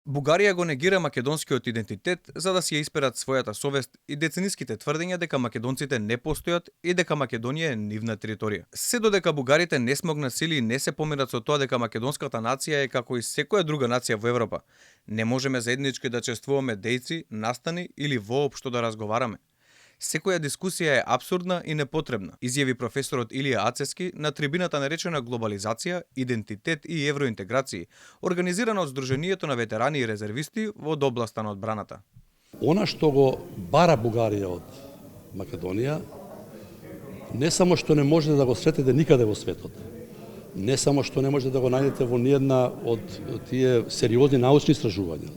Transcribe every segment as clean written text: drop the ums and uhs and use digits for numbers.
Бугарија го негира македонскиот идентитет за да си ја исперат својата совест и децениските тврдења дека македонците не постојат и дека Македонија е нивна територија. Се додека бугарите не смогнат сили и не се помират со тоа дека македонската нација е како и секоја друга нација во Европа, не можеме заеднички да чествуваме дејци, настани или воопшто да разговараме. Секоја дискусија е апсурдна и непотребна, изјави професорот Илија Ацески на трибината наречена Глобализација, идентитет и евроинтеграција, организирана од Сдруженијето на ветерани и резервисти од областа на одбраната. Она што го бара Бугарија од Македонија, не само што не можете да го сретете никаде во светот, не само што не можете да го најдете во ниедна од тие сериозни научни истражувања,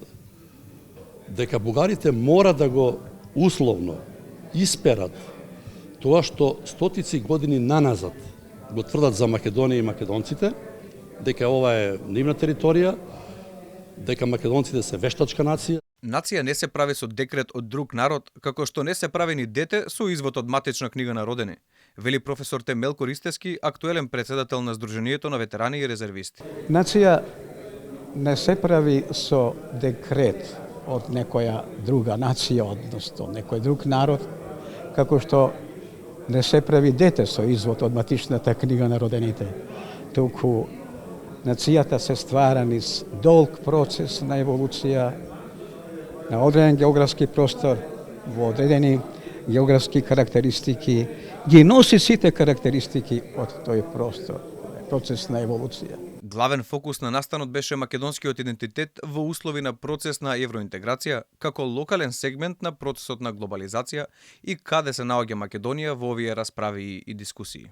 дека бугарите мора да го условно исперат тоа што стотици години наназад го тврдат за Македонија и македонците, дека ова е нивна територија, дека македонците се вештачка нација. Нација не се прави со декрет од друг народ, како што не се прави ни дете со извод од матична книга на родени, вели професор Темелко Ристевски, актуелен председател на Сдруженијето на ветерани и резервисти. Нација не се прави со декрет од некоја друга нација, односно некој друг народ, како што не се прави дете со извод од матичната книга на родените. Туку нацијата се ствара низ долг процес на еволуција, на одреден географски простор, во одредени географски карактеристики, ги носи сите карактеристики од тој простор, процес на еволуција. Главен фокус на настанот беше македонскиот идентитет во услови на процес на евроинтеграција, како локален сегмент на процесот на глобализација и каде се наоѓа Македонија во овие расправи и дискусии.